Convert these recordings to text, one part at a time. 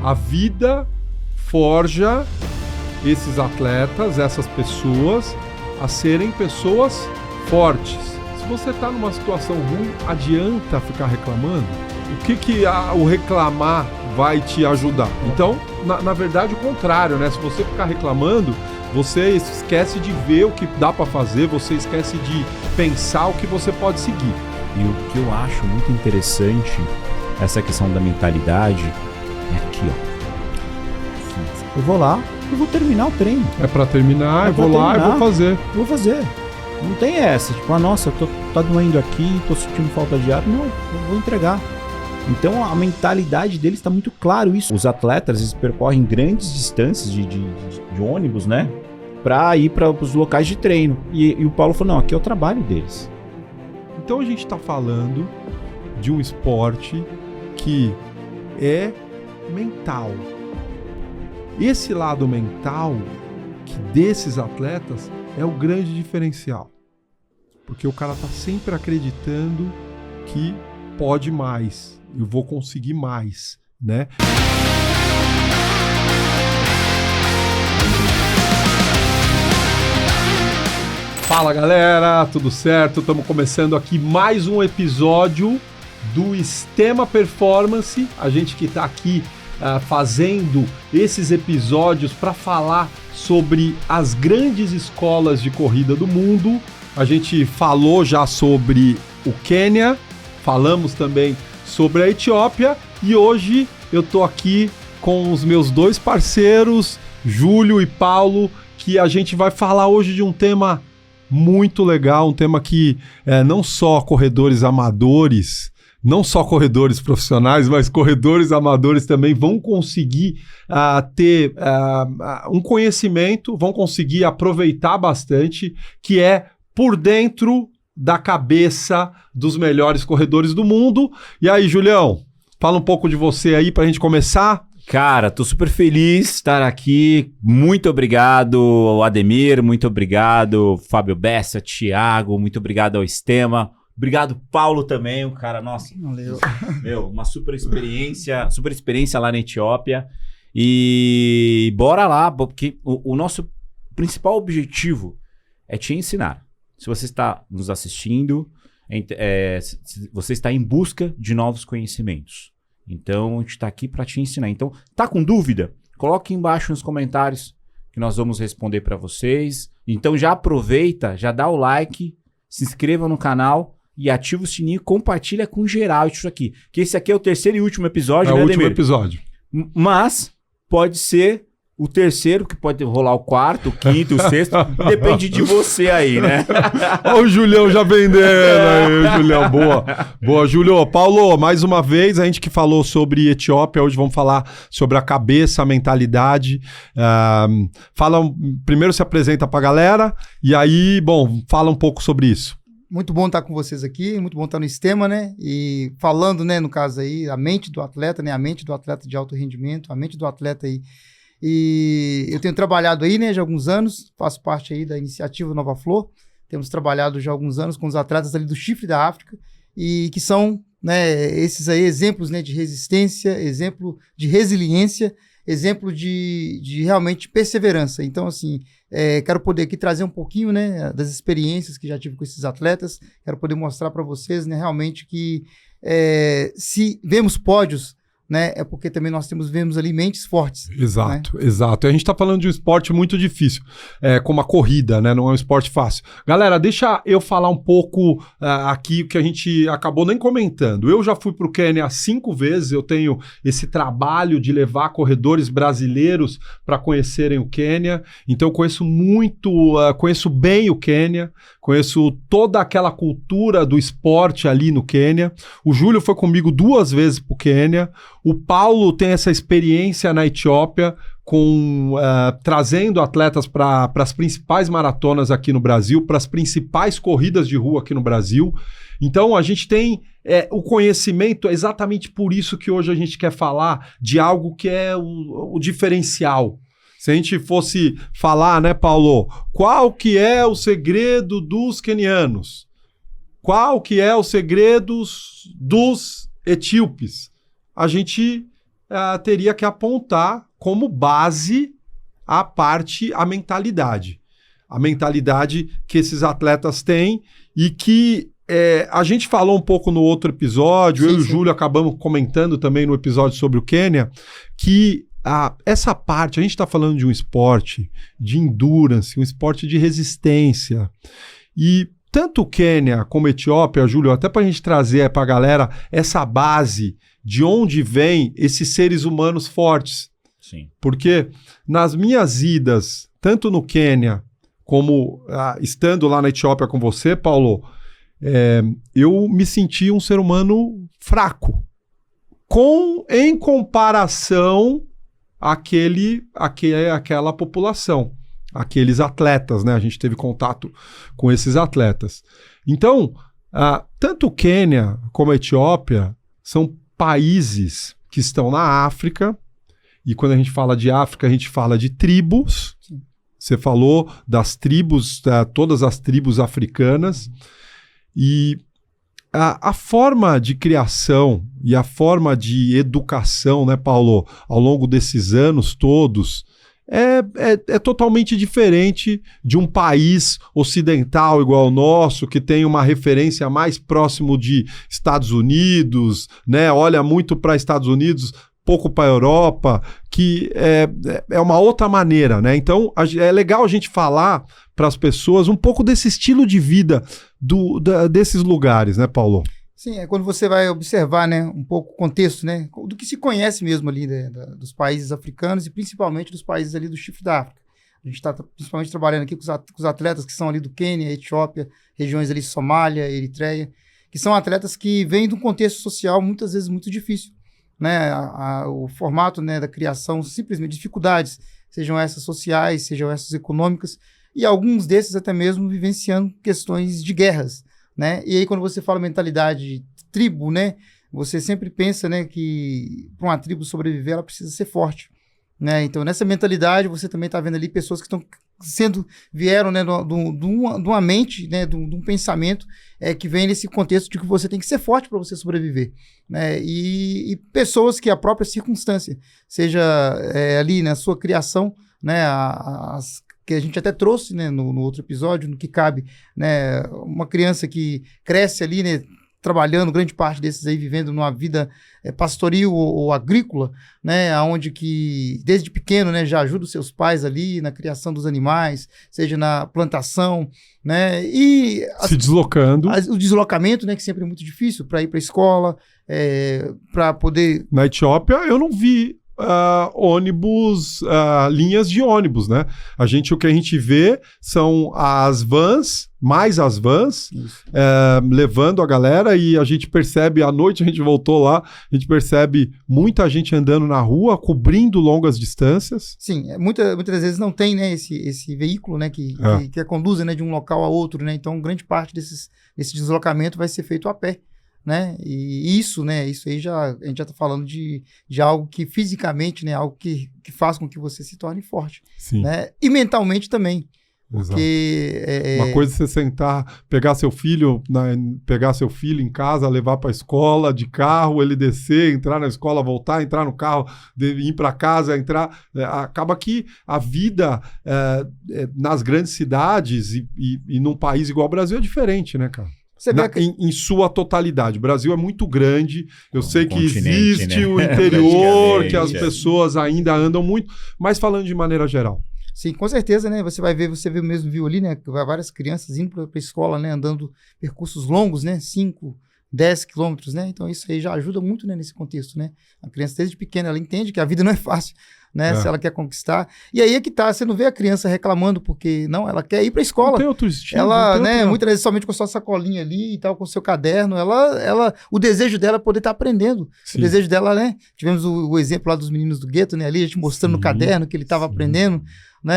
A vida forja esses atletas, essas pessoas, a serem pessoas fortes. Se você está numa situação ruim, adianta ficar reclamando? O que o reclamar vai te ajudar? Então, na verdade, o contrário, né? Se você ficar reclamando, você esquece de ver o que dá para fazer, você esquece de pensar o que você pode seguir. E o que eu acho muito interessante, essa questão da mentalidade, é aqui, ó. Eu vou lá, eu vou terminar o treino. É pra terminar, eu vou lá e vou fazer. Eu vou fazer. Não tem essa, tipo, nossa, tá doendo aqui, tô sentindo falta de ar. Não, eu vou entregar. Então a mentalidade deles está muito claro isso. Os atletas, eles percorrem grandes distâncias de ônibus, né? Pra ir para os locais de treino. E o Paulo falou, não, aqui é o trabalho deles. Então a gente tá falando de um esporte que é mental. Esse lado mental que desses atletas é o grande diferencial. Porque o cara tá sempre acreditando que pode mais, eu vou conseguir mais, né? Fala galera, tudo certo? Estamos começando aqui mais um episódio do Extrema Performance. A gente que tá aqui fazendo esses episódios para falar sobre as grandes escolas de corrida do mundo. A gente falou já sobre o Quênia, falamos também sobre a Etiópia e hoje eu tô aqui com os meus dois parceiros, Júlio e Paulo, que a gente vai falar hoje de um tema muito legal, um tema que não só corredores amadores, não só corredores profissionais, mas corredores amadores também vão conseguir ter um conhecimento, vão conseguir aproveitar bastante, que é por dentro da cabeça dos melhores corredores do mundo. E aí, Julião, fala um pouco de você aí pra gente começar. Cara, tô super feliz de estar aqui. Muito obrigado, Ademir. Muito obrigado, Fábio Bessa, Thiago. Muito obrigado ao Extrema. Obrigado, Paulo, também. O cara, nossa. Valeu. Meu, uma super experiência lá na Etiópia. E bora lá, porque o nosso principal objetivo é te ensinar. Se você está nos assistindo, você está em busca de novos conhecimentos. Então, a gente está aqui para te ensinar. Então, tá com dúvida? Coloque embaixo nos comentários que nós vamos responder para vocês. Então, já aproveita, já dá o like, se inscreva no canal e ativa o sininho e compartilha com geral isso aqui. Que esse aqui é o terceiro e último episódio, né, Ademir? É o último episódio. Mas pode ser o terceiro, que pode rolar o quarto, o quinto, o sexto. Depende de você aí, né? Olha o Julião já vendendo aí, Julião. Boa. Boa, Júlio. Paulo, mais uma vez, a gente que falou sobre Etiópia, hoje vamos falar sobre a cabeça, a mentalidade. Primeiro se apresenta pra galera e aí, bom, fala um pouco sobre isso. Muito bom estar com vocês aqui, muito bom estar no Extrema, né? E falando, né, no caso aí, a mente do atleta, né? A mente do atleta de alto rendimento, a mente do atleta aí. E eu tenho trabalhado aí, né, já há alguns anos, faço parte aí da iniciativa Nova Flor. Temos trabalhado já há alguns anos com os atletas ali do Chifre da África e que são, né, esses aí exemplos, né, de resistência, exemplo de resiliência, exemplo de realmente perseverança. Então, assim, quero poder aqui trazer um pouquinho, né, das experiências que já tive com esses atletas. Quero poder mostrar para vocês, né, realmente que se vemos pódios, né, é porque também nós vemos ali mentes fortes. Exato, né? Exato. E a gente tá falando de um esporte muito difícil, como a corrida, né? Não é um esporte fácil. Galera, deixa eu falar um pouco aqui, que a gente acabou nem comentando. Eu já fui pro Quênia 5 vezes, eu tenho esse trabalho de levar corredores brasileiros para conhecerem o Quênia, então eu conheço conheço bem o Quênia, conheço toda aquela cultura do esporte ali no Quênia. O Júlio foi comigo 2 vezes pro Quênia. O Paulo tem essa experiência na Etiópia trazendo atletas para as principais maratonas aqui no Brasil, para as principais corridas de rua aqui no Brasil. Então a gente tem o conhecimento, é exatamente por isso que hoje a gente quer falar de algo que é o diferencial. Se a gente fosse falar, né, Paulo, qual que é o segredo dos quenianos? Qual que é o segredo dos etíopes? A gente teria que apontar como base a mentalidade. A mentalidade que esses atletas têm e que a gente falou um pouco no outro episódio, eu e o Júlio acabamos comentando também no episódio sobre o Quênia, que essa parte, a gente está falando de um esporte de endurance, um esporte de resistência. E tanto o Quênia como a Etiópia, Júlio, até para a gente trazer para a galera essa base de onde vêm esses seres humanos fortes. Sim. Porque nas minhas idas, tanto no Quênia como estando lá na Etiópia com você, Paulo, eu me senti um ser humano fraco, em comparação àquela população, aqueles atletas, né? A gente teve contato com esses atletas. Então, tanto o Quênia como a Etiópia são países que estão na África, e quando a gente fala de África, a gente fala de tribos. Sim. Você falou das tribos, todas as tribos africanas, e a forma de criação e a forma de educação, né, Paulo, ao longo desses anos todos, é totalmente diferente de um país ocidental igual ao nosso, que tem uma referência mais próximo de Estados Unidos, né, olha muito para Estados Unidos, pouco para a Europa, que é uma outra maneira, né? Então, é legal a gente falar para as pessoas um pouco desse estilo de vida desses lugares, né, Paulo? Sim, é quando você vai observar, né, um pouco o contexto, né, do que se conhece mesmo ali, né, dos países africanos e principalmente dos países ali do Chifre da África. A gente está principalmente trabalhando aqui com os atletas que são ali do Quênia, Etiópia, regiões ali Somália, Eritreia, que são atletas que vêm de um contexto social muitas vezes muito difícil. Né, o formato, né, da criação, simplesmente dificuldades, sejam essas sociais, sejam essas econômicas, e alguns desses até mesmo vivenciando questões de guerras, né? E aí quando você fala mentalidade tribo, né, você sempre pensa, né, que para uma tribo sobreviver ela precisa ser forte, né? Então nessa mentalidade você também está vendo ali pessoas que estão vieram, né, de uma mente, né, de um pensamento que vem nesse contexto de que você tem que ser forte para você sobreviver, né, e pessoas que a própria circunstância, seja ali na sua criação, né, que a gente até trouxe, né, no outro episódio, no que cabe, né, uma criança que cresce ali, né, trabalhando, grande parte desses aí vivendo numa vida pastoril ou agrícola, né, onde que desde pequeno, né, já ajuda os seus pais ali na criação dos animais, seja na plantação, né, e se deslocando. O deslocamento, né, que sempre é muito difícil para ir para a escola, para poder... Na Etiópia eu não vi ônibus, linhas de ônibus, né? O que a gente vê são as vans, levando a galera, e a gente percebe, à noite a gente voltou lá, a gente percebe muita gente andando na rua, cobrindo longas distâncias. Sim, muitas vezes não tem, né, esse veículo, né, que conduz, né, de um local a outro, né? Então grande parte desse deslocamento vai ser feito a pé. Né? E isso, né? Isso aí a gente já está falando de algo que fisicamente, né? Algo que faz com que você se torne forte. Sim. Né? E mentalmente também. Exato. Porque uma coisa é você sentar, pegar seu filho em casa, levar para a escola de carro, ele descer, entrar na escola, voltar, entrar no carro, ir para casa, entrar. Acaba que a vida nas grandes cidades e num país igual ao Brasil é diferente, né, cara? Em sua totalidade. O Brasil é muito grande, eu sei que existe, né, o interior, que as pessoas ainda andam muito, mas falando de maneira geral. Sim, com certeza, né? Você viu ali, né? Várias crianças indo para a escola, né? Andando percursos longos, né? 5, 10 quilômetros, né? Então isso aí já ajuda muito, né, nesse contexto, né? A criança desde pequena, ela entende que a vida não é fácil, né? Se ela quer conquistar. E aí é que tá, você não vê a criança reclamando porque, não, ela quer ir pra escola. Não tem outro estilo. Ela, né, muitas vezes somente com a sua sacolinha ali e tal, com o seu caderno, o desejo dela é poder estar aprendendo. Sim. O desejo dela, né? Tivemos o exemplo lá dos meninos do gueto, né? Ali a gente mostrando no caderno que ele estava aprendendo. Né?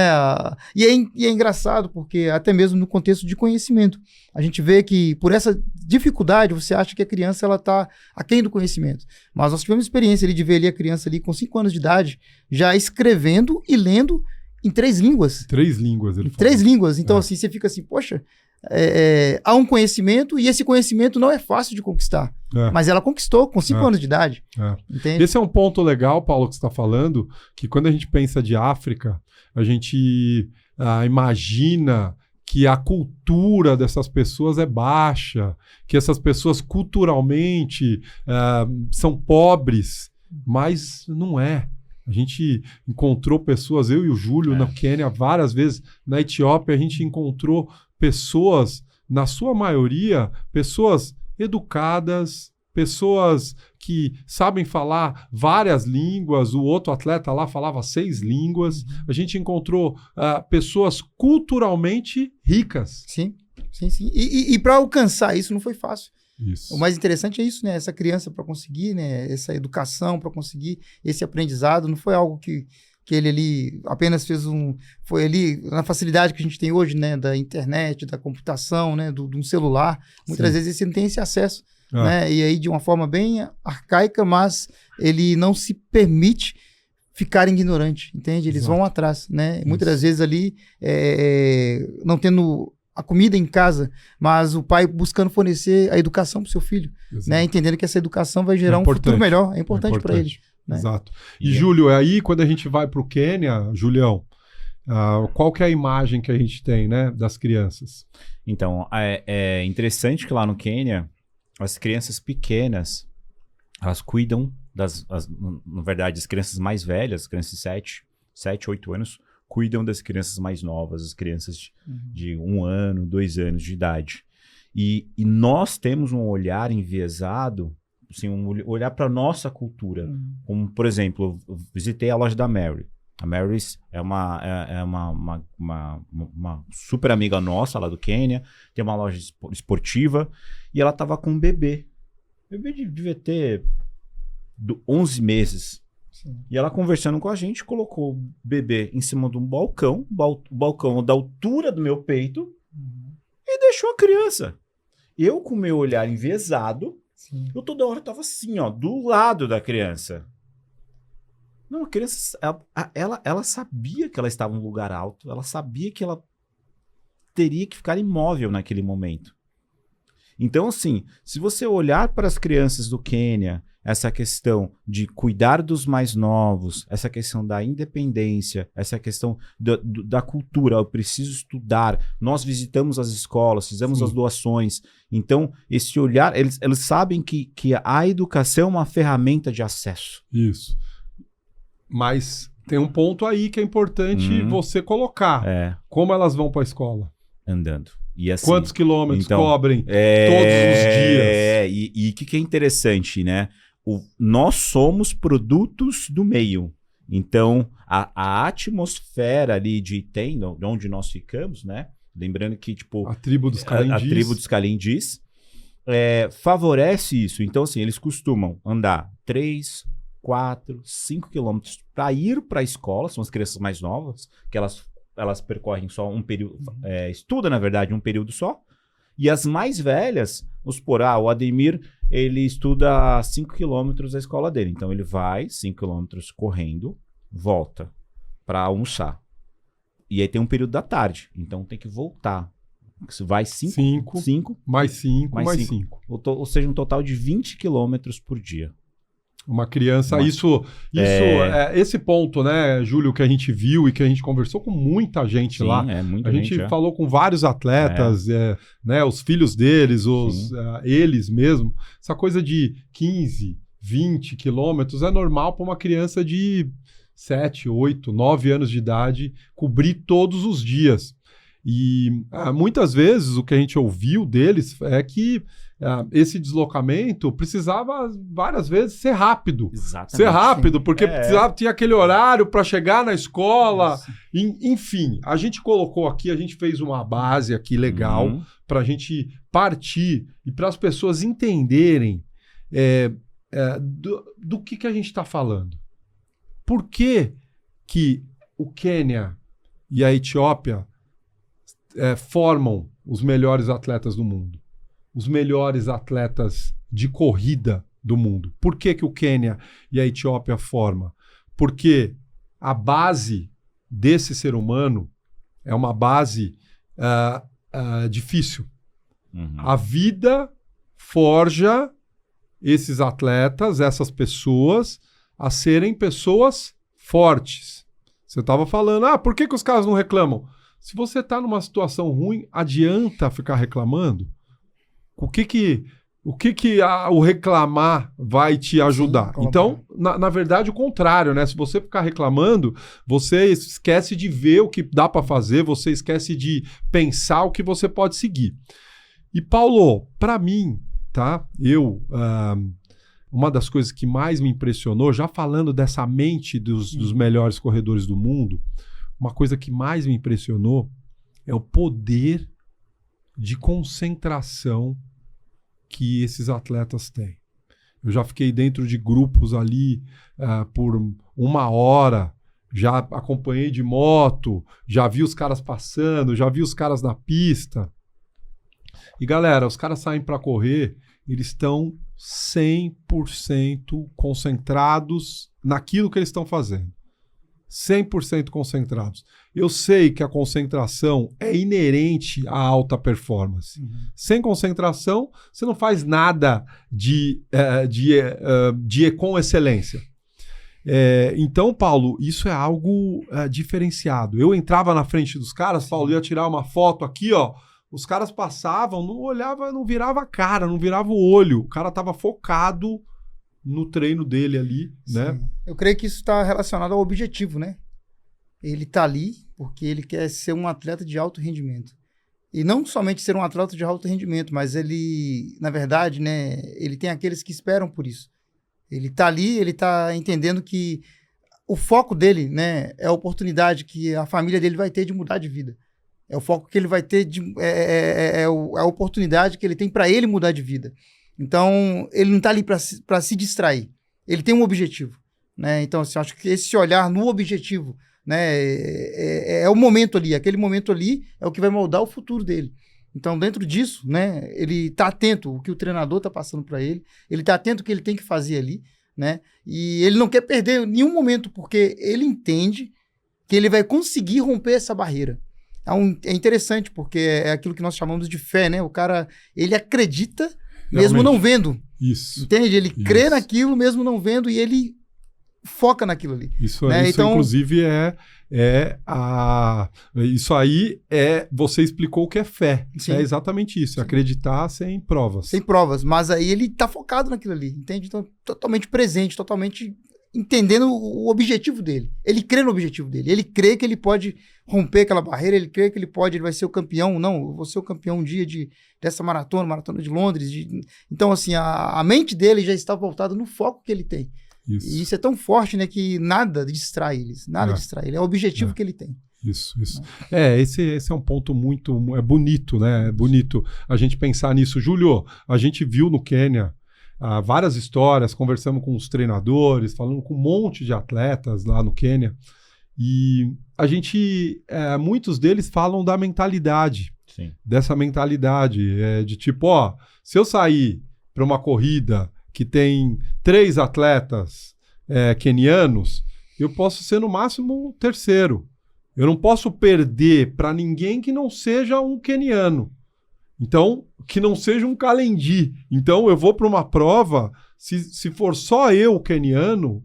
E é engraçado porque até mesmo no contexto de conhecimento a gente vê que por essa dificuldade você acha que a criança ela está aquém do conhecimento, mas nós tivemos experiência ali de ver ali a criança ali com 5 anos de idade já escrevendo e lendo em 3 línguas. 3 línguas, ele falou. 3 línguas, então assim você fica assim, poxa, há um conhecimento e esse conhecimento não é fácil de conquistar. Mas ela conquistou com 5 anos de idade. Entende? Esse é um ponto legal, Paulo, que você está falando, que quando a gente pensa de África, a gente imagina que a cultura dessas pessoas é baixa, que essas pessoas culturalmente são pobres, mas não é. A gente encontrou pessoas, eu e o Júlio, no Quênia, várias vezes. Na Etiópia, a gente encontrou pessoas, na sua maioria, pessoas educadas, pessoas que sabem falar várias línguas. O outro atleta lá falava 6 línguas. A gente encontrou pessoas culturalmente ricas. Sim, sim, sim. E para alcançar isso não foi fácil. Isso. O mais interessante é isso, né? Essa criança para conseguir, né? Essa educação para conseguir esse aprendizado, não foi algo que ele ali apenas fez foi ali na facilidade que a gente tem hoje, né? Da internet, da computação, né? De um celular. Muitas vezes você não tem esse acesso, né? E aí de uma forma bem arcaica, mas ele não se permite ficar ignorante, entende? Eles vão atrás, né? Muitas das vezes ali não tendo a comida em casa, mas o pai buscando fornecer a educação para o seu filho, né? Entendendo que essa educação vai gerar um futuro melhor. É importante para ele. Né? Exato. E Júlio, aí quando a gente vai para o Quênia, Julião, qual que é a imagem que a gente tem, né, das crianças? Então, é interessante que lá no Quênia, as crianças pequenas, elas cuidam na verdade, as crianças mais velhas, as crianças de 7, 8 anos, cuidam das crianças mais novas, as crianças de 1 ano, 2 anos de idade. E nós temos um olhar enviesado, assim, um olhar para a nossa cultura. Como, por exemplo, eu visitei a loja da Mary. A Mary é uma super amiga nossa lá do Quênia, tem uma loja esportiva, e ela estava com um bebê. O bebê devia ter 11 meses. Sim. E ela conversando com a gente, colocou o bebê em cima de um balcão, o balcão da altura do meu peito, e deixou a criança. Eu, com o meu olhar enviesado, eu toda hora tava assim, ó, do lado da criança. Não, a criança, ela sabia que ela estava em um lugar alto, ela sabia que ela teria que ficar imóvel naquele momento. Então, assim, se você olhar para as crianças do Quênia, essa questão de cuidar dos mais novos, essa questão da independência, essa questão da cultura, eu preciso estudar, nós visitamos as escolas, fizemos as doações. Então, esse olhar, eles sabem que a educação é uma ferramenta de acesso. Isso. Mas tem um ponto aí que é importante você colocar. Como elas vão para a escola? Andando. E assim, quantos quilômetros cobrem todos os dias? E o que é interessante, né? Nós somos produtos do meio. Então, a atmosfera ali de onde nós ficamos, né? Lembrando que, tipo... A tribo dos Calendis. A tribo dos Calendis favorece isso. Então, assim, eles costumam andar 3, 4, 5 quilômetros para ir para a escola. São as crianças mais novas, que elas percorrem só um período... estuda, na verdade, um período só. E as mais velhas, vamos supor, o Ademir, ele estuda 5 quilômetros da escola dele. Então, ele vai 5 quilômetros correndo, volta para almoçar. E aí tem um período da tarde. Então, tem que voltar. Vai 5 mais 5, mais 5. Ou seja, um total de 20 quilômetros por dia. Uma criança, esse ponto, né, Júlio, que a gente viu e que a gente conversou com muita gente lá. Muita a gente falou com vários atletas, né, os filhos deles, eles mesmo. Essa coisa de 15, 20 quilômetros é normal para uma criança de 7, 8, 9 anos de idade cobrir todos os dias. E muitas vezes o que a gente ouviu deles é que esse deslocamento precisava várias vezes ser rápido. Exatamente. Ser rápido, porque tinha aquele horário para chegar na escola. Enfim, a gente colocou aqui, a gente fez uma base aqui legal para a gente partir e para as pessoas entenderem do que a gente está falando. Por que o Quênia e a Etiópia formam os melhores atletas do mundo? Os melhores atletas de corrida do mundo. Por que o Quênia e a Etiópia formam? Porque a base desse ser humano é uma base difícil. A vida forja esses atletas, essas pessoas, a serem pessoas fortes. Você estava falando, por que os caras não reclamam? Se você está numa situação ruim, adianta ficar reclamando? O que o reclamar vai te ajudar? Sim, então, na verdade, o contrário, né? Se você ficar reclamando, você esquece de ver o que dá para fazer, você esquece de pensar o que você pode seguir. E, Paulo, para mim, tá? Uma das coisas que mais me impressionou, já falando dessa mente dos melhores corredores do mundo, uma coisa que mais me impressionou é o poder de concentração que esses atletas têm. Eu já fiquei dentro de grupos ali por 1 hora, já acompanhei de moto, já vi os caras passando, já vi os caras na pista. E galera, os caras saem para correr, eles estão 100% concentrados naquilo que eles estão fazendo. 100% concentrados. Eu sei que a concentração é inerente à alta performance. Sem concentração, você não faz nada com excelência. Então, Paulo, isso é algo diferenciado. Eu entrava na frente dos caras, Paulo, ia tirar uma foto aqui, ó. Os caras passavam, não olhava, não virava a cara, não virava o olho. O cara estava focado no treino dele ali, né? Eu creio que isso está relacionado ao objetivo, né? Ele está ali porque ele quer ser um atleta de alto rendimento. E não somente ser um atleta de alto rendimento, mas ele, na verdade, né, ele tem aqueles que esperam por isso. Ele está ali, ele está entendendo que o foco dele, né, é a oportunidade que a família dele vai ter de mudar de vida. É o foco que ele vai ter, a oportunidade que ele tem para ele mudar de vida. Então, ele não está ali para se distrair. Ele tem um objetivo, né? Então, assim, eu acho que esse olhar no objetivo, né, é o momento ali. Aquele momento ali é o que vai moldar o futuro dele. Então, dentro disso, né, ele está atento ao que o treinador está passando para ele. Ele está atento ao que ele tem que fazer ali, né? E ele não quer perder nenhum momento, porque ele entende que ele vai conseguir romper essa barreira. É interessante, porque é aquilo que nós chamamos de fé, né? O cara, ele acredita mesmo não vendo. Isso. Entende? Ele crê naquilo mesmo não vendo e ele foca naquilo ali. Isso, né? Então, inclusive, isso aí você explicou o que é fé. Sim. É exatamente isso. Sim. Acreditar sem provas. Sem provas. Mas aí ele tá focado naquilo ali, entende? Então, totalmente presente, totalmente entendendo o objetivo dele. Ele crê no objetivo dele. Ele crê que ele pode romper aquela barreira, ele crê que ele vai ser o campeão. Não, eu vou ser o campeão um dia dessa maratona de Londres. Então, assim, a mente dele já está voltada no foco que ele tem. Isso. E isso é tão forte, né, que nada distrai eles. Nada distrai ele. É o objetivo que ele tem. Isso. Esse é um ponto muito bonito, né? É bonito a gente pensar nisso. Júlio, a gente viu no Quênia várias histórias, conversamos com os treinadores, falando com um monte de atletas lá no Quênia, e a gente, muitos deles falam da mentalidade. Sim. Dessa mentalidade, de tipo, se eu sair para uma corrida que tem 3 atletas quenianos, eu posso ser no máximo o terceiro. Eu não posso perder para ninguém que não seja um queniano. Então, que não seja um Kalendi. Então, eu vou para uma prova, se for só eu, queniano,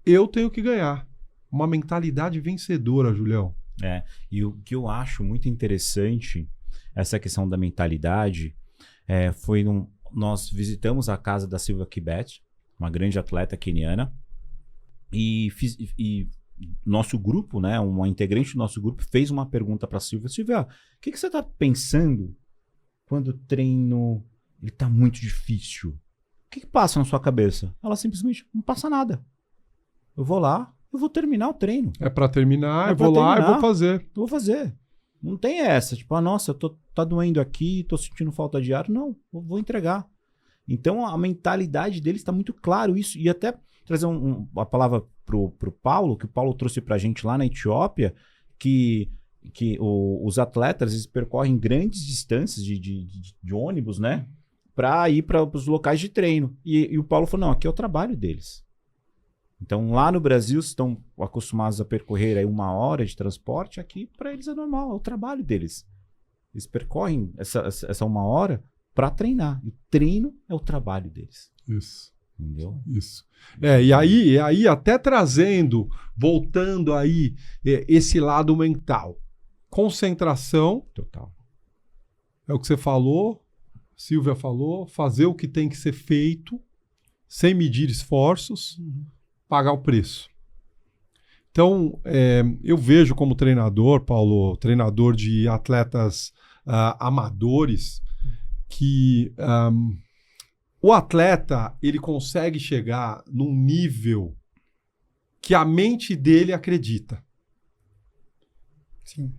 eu tenho que ganhar. Uma mentalidade vencedora, Julião. E o que eu acho muito interessante, essa questão da mentalidade, nós visitamos a casa da Silvia Kibet, uma grande atleta queniana, e nosso grupo, né, uma integrante do nosso grupo, fez uma pergunta para a Silvia. Silvia, o que você está pensando quando o treino está muito difícil? O que passa na sua cabeça? Ela simplesmente, não passa nada. Eu vou lá, eu vou terminar o treino. É para terminar, eu vou lá e vou fazer. Eu vou fazer. Não tem essa, tipo, nossa, tá doendo aqui, tô sentindo falta de ar. Não, eu vou entregar. Então, a mentalidade deles está muito claro isso. E até trazer a palavra pro Paulo, que o Paulo trouxe pra gente lá na Etiópia, que os atletas eles percorrem grandes distâncias de ônibus, né? Para ir para os locais de treino. E o Paulo falou, não, aqui é o trabalho deles. Então, lá no Brasil, estão acostumados a percorrer aí 1 hora de transporte, aqui para eles é normal, é o trabalho deles. Eles percorrem essa 1 hora para treinar. E o treino é o trabalho deles. Isso. Entendeu? Isso. E aí até voltando aí esse lado mental. Concentração. Total. É o que você falou, Silvia falou, fazer o que tem que ser feito, sem medir esforços, pagar o preço. Então, eu vejo como treinador, Paulo, treinador de atletas amadores, que o atleta ele consegue chegar num nível que a mente dele acredita. Sim.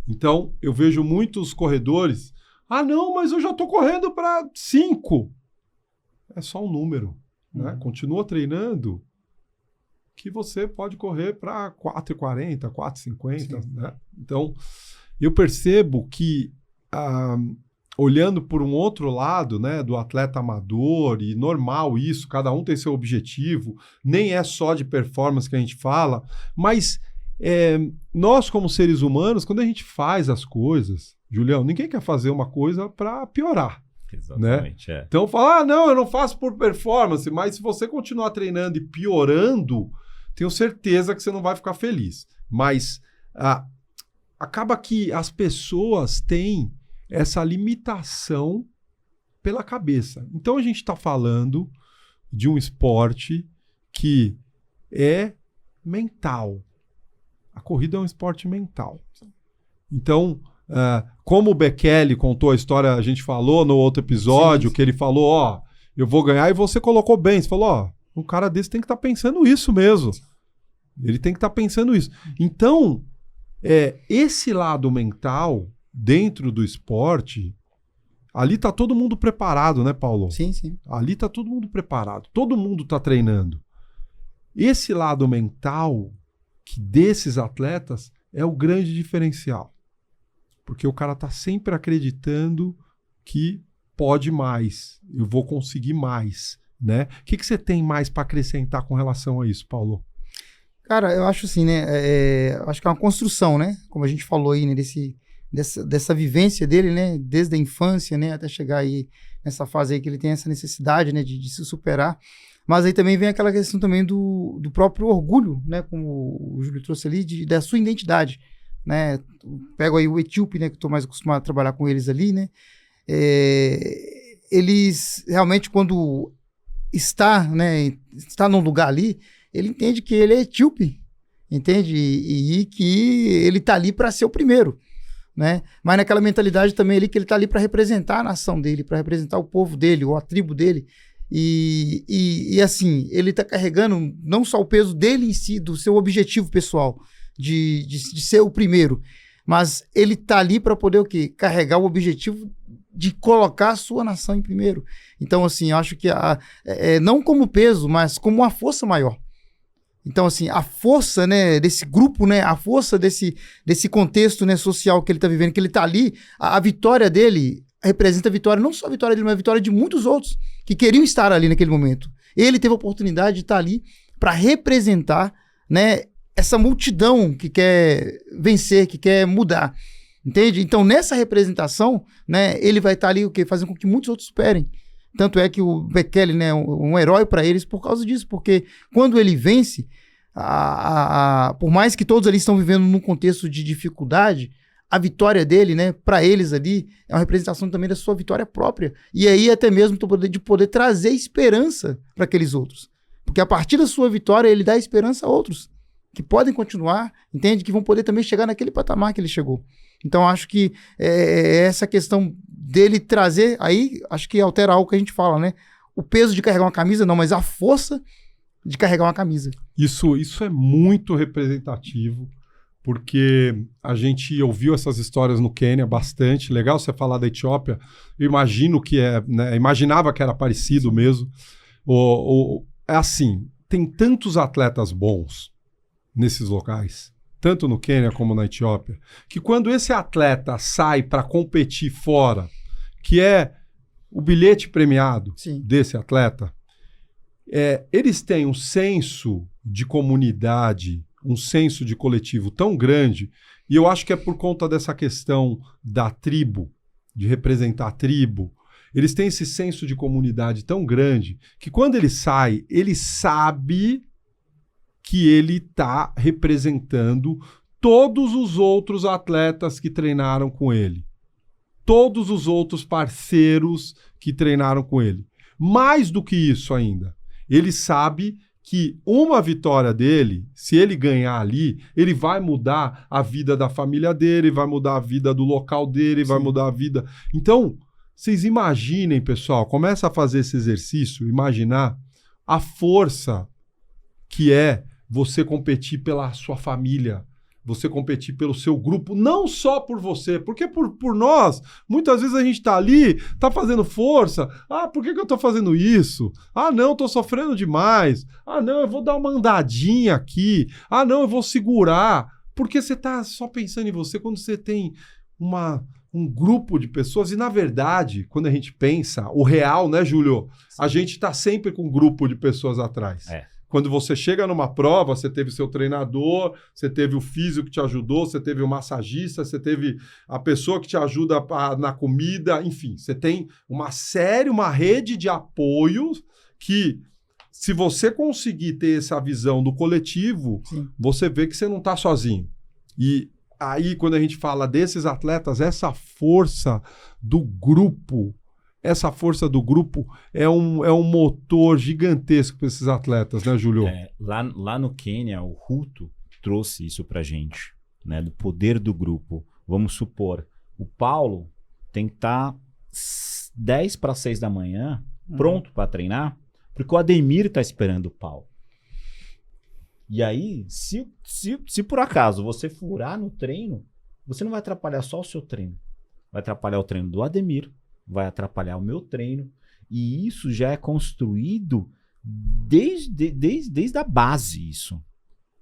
Então, eu vejo muitos corredores, não, mas eu já estou correndo para 5. É só um número, né? Continua treinando que você pode correr para 4,40, 4,50, né? Então, eu percebo que olhando por um outro lado, né, do atleta amador, e normal isso, cada um tem seu objetivo, nem é só de performance que a gente fala, mas nós como seres humanos, quando a gente faz as coisas, Julião, ninguém quer fazer uma coisa para piorar. Exatamente, né? Então fala, não, eu não faço por performance, mas se você continuar treinando e piorando, tenho certeza que você não vai ficar feliz. Mas acaba que as pessoas têm essa limitação pela cabeça. Então a gente está falando de um esporte que é mental. A corrida é um esporte mental. Então, como o Bekele contou a história, a gente falou no outro episódio, sim. Que ele falou, eu vou ganhar, e você colocou bem. Você falou, um cara desse tem que estar pensando isso mesmo. Ele tem que estar pensando isso. Então, esse lado mental dentro do esporte, ali tá todo mundo preparado, né, Paulo? Sim, sim. Ali tá todo mundo preparado. Todo mundo tá treinando. Esse lado mental desses atletas é o grande diferencial. Porque o cara tá sempre acreditando que pode mais, eu vou conseguir mais, né? O que você tem mais para acrescentar com relação a isso, Paulo? Cara, eu acho assim, né? Acho que é uma construção, né? Como a gente falou aí, né? Dessa vivência dele, né? Desde a infância, né? Até chegar aí nessa fase aí que ele tem essa necessidade, né? De se superar. Mas aí também vem aquela questão também do próprio orgulho, né? Como o Júlio trouxe ali, da sua identidade, né? Pego aí o etíope, né? Que estou mais acostumado a trabalhar com eles ali, né? Eles realmente, quando está num lugar ali, ele entende que ele é etíope, entende? E que ele está ali para ser o primeiro, né? Mas naquela mentalidade também ali que ele está ali para representar a nação dele, para representar o povo dele, ou a tribo dele. E assim, ele está carregando não só o peso dele em si, do seu objetivo pessoal, de ser o primeiro, mas ele está ali para poder o quê? Carregar o objetivo de colocar a sua nação em primeiro. Então, assim, eu acho que não como peso, mas como uma força maior. Então, assim, a força, né, desse grupo, né, a força desse contexto, né, social que ele está vivendo, que ele está ali, a vitória dele representa a vitória, não só a vitória dele, mas a vitória de muitos outros que queriam estar ali naquele momento. Ele teve a oportunidade de estar ali para representar, né, essa multidão que quer vencer, que quer mudar. Entende? Então, nessa representação, né, ele vai estar ali, fazendo com que muitos outros superem. Tanto é que o Bekele, né, um herói para eles por causa disso, porque quando ele vence, por mais que todos ali estão vivendo num contexto de dificuldade, a vitória dele, né, para eles ali, é uma representação também da sua vitória própria. E aí até mesmo de poder trazer esperança para aqueles outros. Porque a partir da sua vitória, ele dá esperança a outros que podem continuar, entende? Que vão poder também chegar naquele patamar que ele chegou. Então, acho que essa questão dele trazer, aí, acho que altera algo que a gente fala, né? O peso de carregar uma camisa, não, mas a força de carregar uma camisa. Isso é muito representativo, porque a gente ouviu essas histórias no Quênia bastante. Legal você falar da Etiópia. Eu imagino que né? Imaginava que era parecido mesmo. É assim, tem tantos atletas bons nesses locais, tanto no Quênia como na Etiópia, que quando esse atleta sai para competir fora, que é o bilhete premiado Sim. desse atleta, eles têm um senso de comunidade, um senso de coletivo tão grande, e eu acho que é por conta dessa questão da tribo, de representar a tribo. Eles têm esse senso de comunidade tão grande que quando ele sai, ele sabe que ele está representando todos os outros atletas que treinaram com ele. Todos os outros parceiros que treinaram com ele. Mais do que isso ainda, ele sabe que uma vitória dele, se ele ganhar ali, ele vai mudar a vida da família dele, vai mudar a vida do local dele, vai mudar a vida... Então, vocês imaginem, pessoal, começa a fazer esse exercício, imaginar a força que é você competir pela sua família, você competir pelo seu grupo, não só por você, porque por nós, muitas vezes a gente tá ali, tá fazendo força, por que eu tô fazendo isso? Não, eu tô sofrendo demais, não, eu vou dar uma andadinha aqui, não, eu vou segurar, porque você tá só pensando em você quando você tem um grupo de pessoas, e na verdade, quando a gente pensa, o real, né, Júlio? Sim. A gente tá sempre com um grupo de pessoas atrás. Quando você chega numa prova, você teve seu treinador, você teve o físico que te ajudou, você teve o massagista, você teve a pessoa que te ajuda na comida, enfim, você tem uma rede de apoios que, se você conseguir ter essa visão do coletivo, sim, você vê que você não está sozinho. E aí, quando a gente fala desses atletas, essa força do grupo é um motor gigantesco para esses atletas, né, Júlio? Lá no Quênia, o Ruto trouxe isso pra gente, né, do poder do grupo. Vamos supor, o Paulo tem que estar 10 para 6 da manhã, pronto para treinar, porque o Ademir tá esperando o Paulo. E aí, se por acaso você furar no treino, você não vai atrapalhar só o seu treino, vai atrapalhar o treino do Ademir, vai atrapalhar o meu treino, e isso já é construído desde a base, isso,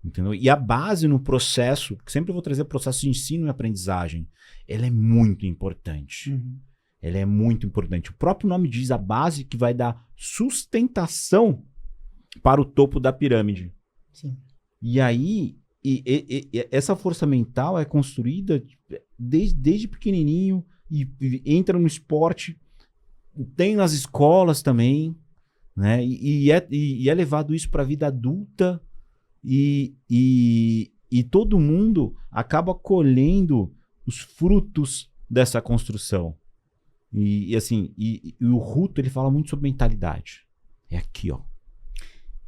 entendeu? E a base no processo, que sempre eu vou trazer processo de ensino e aprendizagem, ela é muito importante. Ela é muito importante. O próprio nome diz, a base que vai dar sustentação para o topo da pirâmide. Sim. E aí, essa força mental é construída desde pequenininho, e entra no esporte, tem nas escolas também, né? E é levado isso para a vida adulta, e todo mundo acaba colhendo os frutos dessa construção. E o Ruto, ele fala muito sobre mentalidade. É aqui, ó.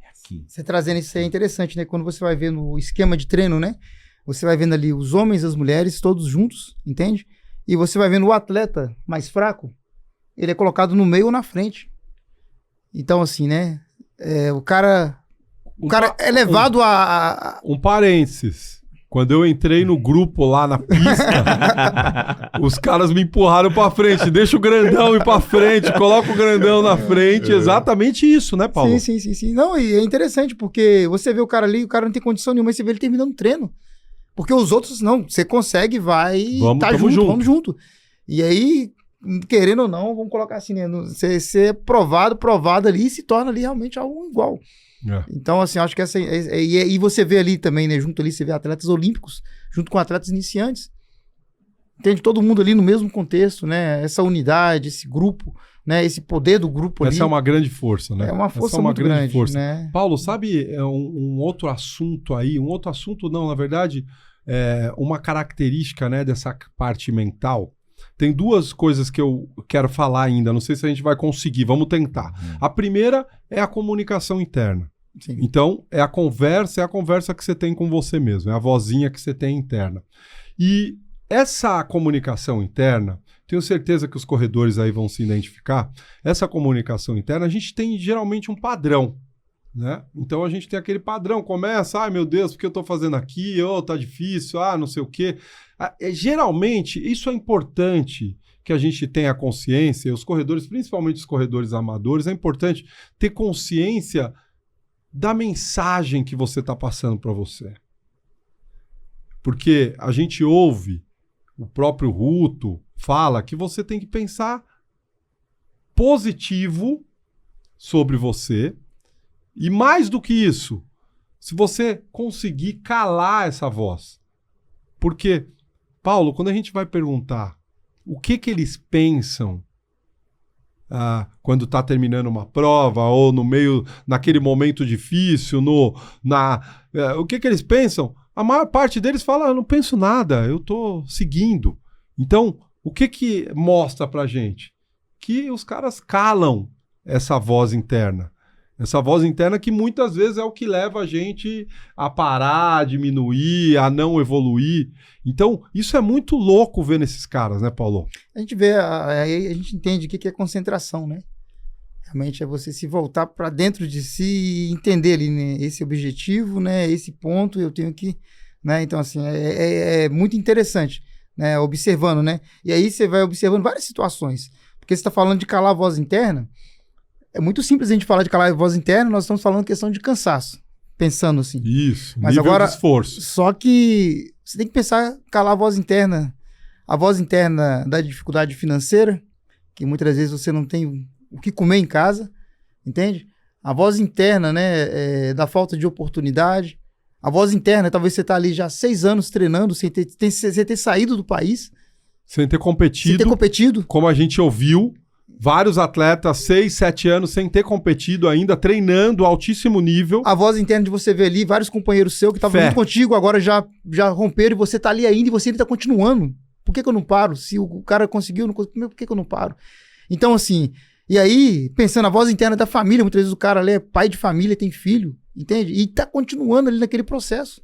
É aqui. Você trazendo isso aí é interessante, né? Quando você vai ver no esquema de treino, né? Você vai vendo ali os homens e as mulheres todos juntos, entende? E você vai vendo o atleta mais fraco, ele é colocado no meio ou na frente. Então, assim, né? O cara é levado a... Um parênteses. Quando eu entrei no grupo lá na pista, os caras me empurraram pra frente. Deixa o grandão ir pra frente, coloca o grandão na frente. Exatamente isso, né, Paulo? Sim. Não, e é interessante, porque você vê o cara ali, o cara não tem condição nenhuma, e você vê ele terminando o treino. Porque os outros, não, você consegue, vai, vamos junto. E aí, querendo ou não, vamos colocar assim, né? Você é provado ali e se torna ali realmente algo igual. Então, assim, acho que essa... E você vê ali também, né? Junto ali, você vê atletas olímpicos, junto com atletas iniciantes. Entende? Todo mundo ali no mesmo contexto, né? Essa unidade, esse grupo, né? Esse poder do grupo ali. Essa é uma grande força, né? É uma força muito grande, né? Paulo, sabe um outro assunto aí? Um outro assunto, não, na verdade, uma característica, né, dessa parte mental. Tem duas coisas que eu quero falar ainda. Não sei se a gente vai conseguir. Vamos tentar. A primeira é a comunicação interna. Sim. Então, é a conversa que você tem com você mesmo. É a vozinha que você tem interna. E essa comunicação interna, tenho certeza que os corredores aí vão se identificar. Essa comunicação interna, a gente tem geralmente um padrão, né? Então, a gente tem aquele padrão. Começa, ai meu Deus, o que eu tô fazendo aqui? Tá difícil, não sei o quê. Geralmente, isso é importante que a gente tenha consciência, os corredores, principalmente os corredores amadores, é importante ter consciência da mensagem que você está passando para você. Porque a gente ouve, o próprio Ruto fala que você tem que pensar positivo sobre você, e mais do que isso, se você conseguir calar essa voz. Porque, Paulo, quando a gente vai perguntar o que eles pensam quando está terminando uma prova ou no meio, naquele momento difícil, o que eles pensam? A maior parte deles fala, eu não penso nada, eu estou seguindo. Então, o que mostra pra gente? Que os caras calam essa voz interna. Essa voz interna que muitas vezes é o que leva a gente a parar, a diminuir, a não evoluir. Então, isso é muito louco ver nesses caras, né, Paulo? A gente vê, aí a gente entende o que é concentração, né? Realmente é você se voltar para dentro de si e entender ali, né, esse objetivo, né, esse ponto eu tenho que, né? Então, assim, é muito interessante, né, observando, né? E aí você vai observando várias situações, porque você está falando de calar a voz interna. É muito simples a gente falar de calar a voz interna, nós estamos falando questão de cansaço, pensando assim. Isso, mas nível agora, de esforço. Só que você tem que pensar, calar a voz interna da dificuldade financeira, que muitas vezes você não tem o que comer em casa, entende? A voz interna, né, da falta de oportunidade. A voz interna, talvez você está ali já há 6 anos treinando, sem ter saído do país. Sem ter competido. Como a gente ouviu. Vários atletas, 6, 7 anos, sem ter competido ainda, treinando altíssimo nível. A voz interna de você ver ali, vários companheiros seus que estavam junto contigo, agora já romperam e você tá ali ainda e você ainda tá continuando. Por que eu não paro? Se o cara conseguiu, por que eu não paro? Então, assim, e aí, pensando a voz interna da família, muitas vezes o cara ali é pai de família, tem filho, entende? E tá continuando ali naquele processo.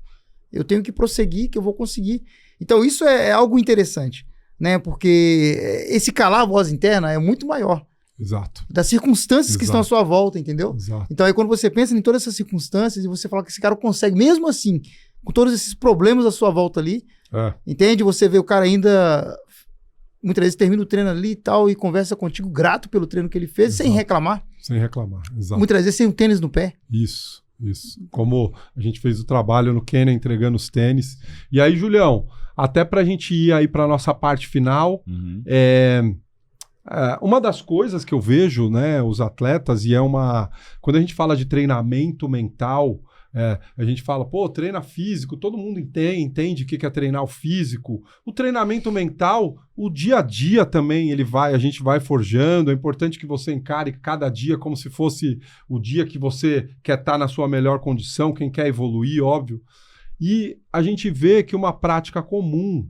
Eu tenho que prosseguir, que eu vou conseguir. Então, isso é algo interessante. Né? Porque esse calar a voz interna é muito maior. Exato. Das circunstâncias que estão à sua volta, entendeu? Exato. Então aí quando você pensa em todas essas circunstâncias e você fala que esse cara consegue, mesmo assim, com todos esses problemas à sua volta ali, entende? Você vê o cara ainda, muitas vezes termina o treino ali e tal, e conversa contigo grato pelo treino que ele fez, sem reclamar. Sem reclamar, exato. Muitas vezes sem um tênis no pé. Isso. Como a gente fez o trabalho no Quênia entregando os tênis. E aí, Julião, até pra gente ir aí pra nossa parte final, uma das coisas que eu vejo, né, os atletas, quando a gente fala de treinamento mental, a gente fala, treina físico, todo mundo entende o que é treinar o físico. O treinamento mental, o dia a dia também, a gente vai forjando. É importante que você encare cada dia como se fosse o dia que você quer estar na sua melhor condição, quem quer evoluir, óbvio. E a gente vê que uma prática comum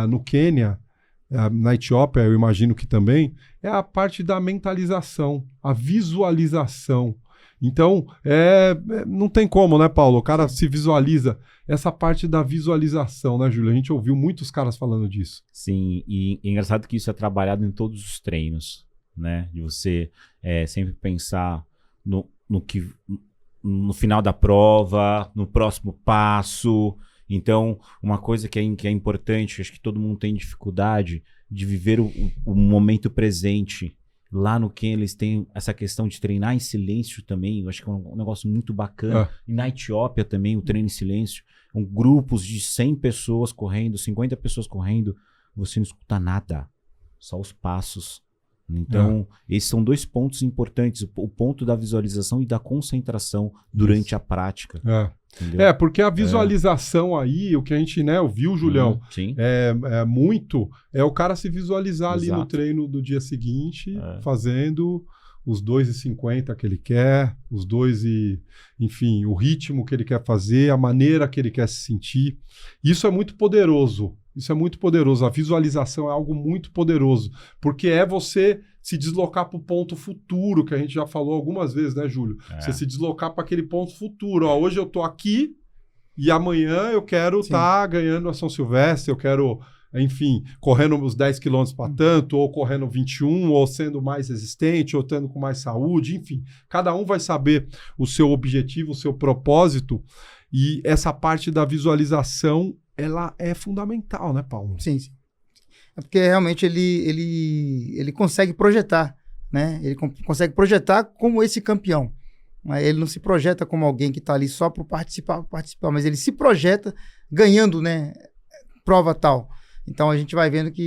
no Quênia, na Etiópia, eu imagino que também, é a parte da mentalização, a visualização. Então, não tem como, né, Paulo? O cara se visualiza. Essa parte da visualização, né, Júlio? A gente ouviu muitos caras falando disso. Sim, e é engraçado que isso é trabalhado em todos os treinos, né? De você sempre pensar no final da prova, no próximo passo. Então, uma coisa que é importante, acho que todo mundo tem dificuldade de viver o momento presente. Lá no Quênia eles têm essa questão de treinar em silêncio também, eu acho que é um negócio muito bacana. E na Etiópia também o treino em silêncio, grupos de 100 pessoas correndo, 50 pessoas correndo, você não escuta nada, só os passos. Então, esses são 2 pontos importantes, o ponto da visualização e da concentração durante a prática. Porque a visualização aí, o que a gente ouviu, Julião, é o cara se visualizar ali no treino do dia seguinte, fazendo os 2,50 que ele quer, enfim, o ritmo que ele quer fazer, a maneira que ele quer se sentir. Isso é muito poderoso. A visualização é algo muito poderoso, porque é você se deslocar para o ponto futuro, que a gente já falou algumas vezes, né, Júlio? Você se deslocar para aquele ponto futuro. Hoje eu estou aqui e amanhã eu quero estar ganhando a São Silvestre, eu quero, enfim, correndo os 10 quilômetros para tanto, ou correndo 21, ou sendo mais resistente, ou estando com mais saúde, enfim. Cada um vai saber o seu objetivo, o seu propósito, e essa parte da visualização ela é fundamental, né, Paulo? Sim. É porque realmente ele consegue projetar, né? Ele consegue projetar como esse campeão. Ele não se projeta como alguém que está ali só para participar, mas ele se projeta ganhando, né, prova tal. Então a gente vai vendo que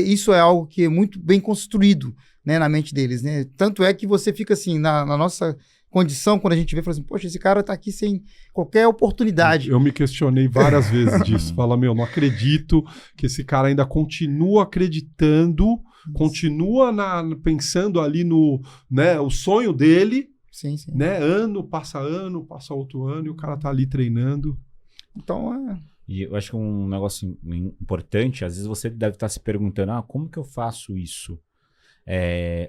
isso é algo que é muito bem construído, né, na mente deles, né? Tanto é que você fica assim, na nossa condição, quando a gente vê, fala assim, poxa, esse cara tá aqui sem qualquer oportunidade. Eu me questionei várias vezes disso. Fala, não acredito que esse cara ainda continua acreditando, continua pensando ali no, né, o sonho dele, Sim. né? Passa outro ano e o cara tá ali treinando. Então, E eu acho que um negócio importante, às vezes você deve estar se perguntando, como que eu faço isso?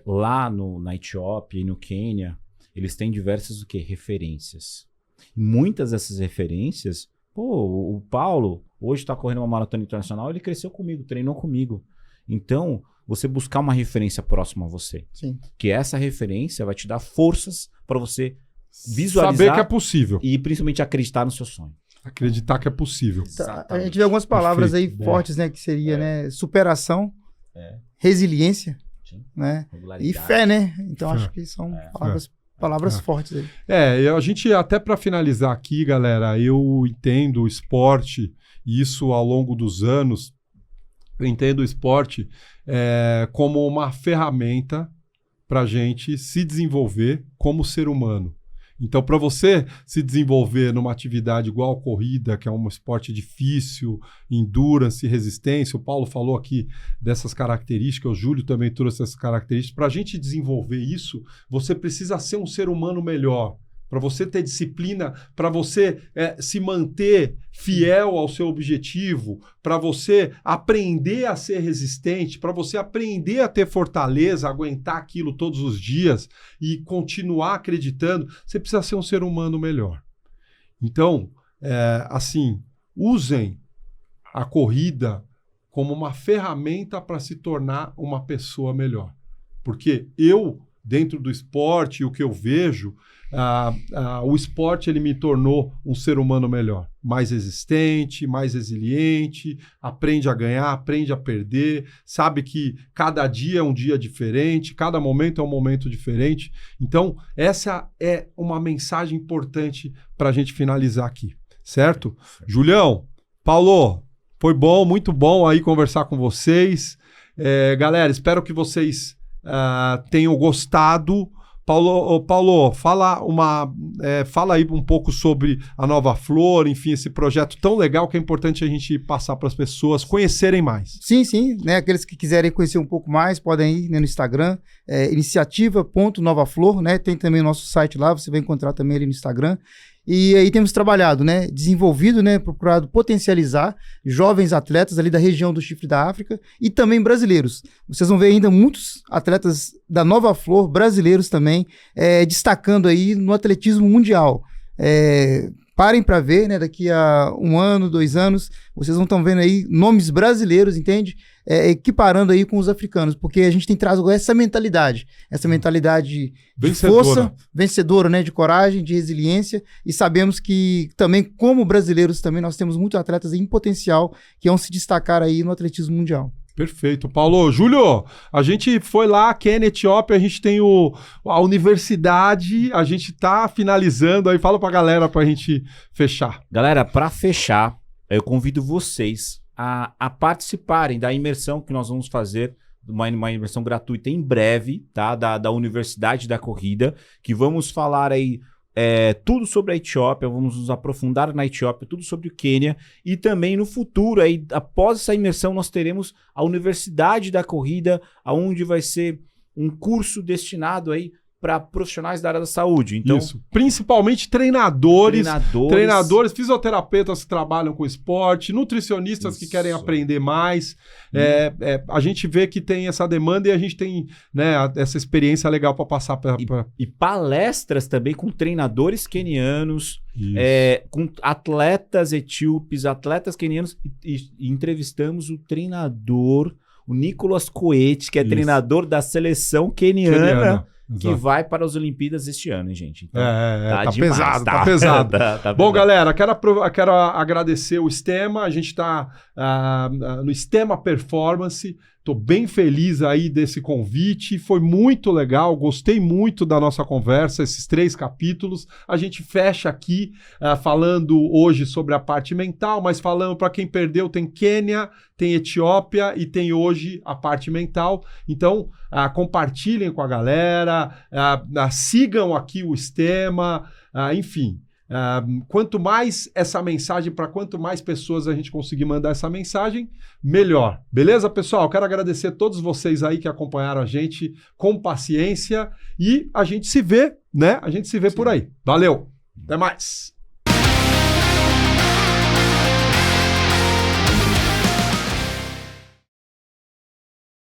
Lá na Etiópia e no Quênia, eles têm diversas referências. Muitas dessas referências, o Paulo hoje está correndo uma maratona internacional, ele cresceu comigo, treinou comigo. Então, você buscar uma referência próxima a você. sim. Que essa referência vai te dar forças para você visualizar. Saber que é possível. E principalmente acreditar no seu sonho. Acreditar que é possível. A gente vê algumas palavras Perfeito. aí fortes, né? Que seria, né? Superação, É. resiliência, Sim. né? E Regularidade. fé, né? Então, Fé. acho que são palavras fortes aí. A gente, até para finalizar aqui, galera, eu entendo o esporte, e isso ao longo dos anos, eu entendo o esporte como uma ferramenta para a gente se desenvolver como ser humano. Então, para você se desenvolver numa atividade igual a corrida, que é um esporte difícil, endurance, resistência, o Paulo falou aqui dessas características, o Júlio também trouxe essas características. Para a gente desenvolver isso, você precisa ser um ser humano melhor. Para você ter disciplina, para você se manter fiel ao seu objetivo, para você aprender a ser resistente, para você aprender a ter fortaleza, aguentar aquilo todos os dias e continuar acreditando, você precisa ser um ser humano melhor. Então, usem a corrida como uma ferramenta para se tornar uma pessoa melhor. Porque dentro do esporte, o que eu vejo, o esporte ele me tornou um ser humano melhor, mais resistente, mais resiliente, aprende a ganhar, aprende a perder, sabe que cada dia é um dia diferente, cada momento é um momento diferente. Então, essa é uma mensagem importante para a gente finalizar aqui, certo? Julião, Paulo, foi bom, muito bom aí conversar com vocês. Galera, espero que vocês tenham gostado. Paulo, fala aí um pouco sobre a Nova Flor, enfim, esse projeto tão legal que é importante a gente passar para as pessoas conhecerem mais. Sim, né? Aqueles que quiserem conhecer um pouco mais, podem ir, né, no Instagram, iniciativa.novaflor, né? Tem também o nosso site lá, você vai encontrar também ali no Instagram. E aí temos trabalhado, né, desenvolvido, né, procurado potencializar jovens atletas ali da região do Chifre da África e também brasileiros. Vocês vão ver ainda muitos atletas da Nova Flor, brasileiros também, destacando aí no atletismo mundial. Parem para ver, né, daqui a 1 ano, 2 anos, vocês vão estar vendo aí nomes brasileiros, entende? Equiparando aí com os africanos, porque a gente tem trazido essa mentalidade de força, vencedora, né, de coragem, de resiliência, e sabemos que também, como brasileiros, também nós temos muitos atletas em potencial que vão se destacar aí no atletismo mundial. Perfeito. Paulo, Júlio, a gente foi lá, Quênia, Etiópia, a gente tem a universidade, a gente tá finalizando aí, fala pra galera pra gente fechar. Galera, para fechar, eu convido vocês a participarem da imersão que nós vamos fazer, uma imersão gratuita em breve, tá? Da Universidade da Corrida, que vamos falar aí tudo sobre a Etiópia, vamos nos aprofundar na Etiópia, tudo sobre o Quênia, e também no futuro, aí, após essa imersão, nós teremos a Universidade da Corrida, onde vai ser um curso destinado aí para profissionais da área da saúde. Então, isso, principalmente treinadores, fisioterapeutas que trabalham com esporte, nutricionistas que querem aprender mais. A gente vê que tem essa demanda e a gente tem, né, essa experiência legal para passar para... E palestras também com treinadores quenianos, com atletas etíopes, atletas quenianos, e entrevistamos o treinador, o Nicolas Coete, que é treinador da seleção queniana. Que vai para as Olimpíadas este ano, hein, gente? Então, tá demais, tá pesado. Tá bom, galera, quero agradecer o Stema. A gente está no Stema Performance Tô bem feliz aí desse convite, foi muito legal, gostei muito da nossa conversa, esses 3 capítulos. A gente fecha aqui falando hoje sobre a parte mental, mas falando para quem perdeu, tem Quênia, tem Etiópia e tem hoje a parte mental. Então, compartilhem com a galera, sigam aqui o Sistema, enfim. Quanto mais essa mensagem, para quanto mais pessoas a gente conseguir mandar essa mensagem, melhor. Beleza, pessoal? Quero agradecer a todos vocês aí que acompanharam a gente com paciência e a gente se vê, né? A gente se vê por aí. Valeu! Até mais!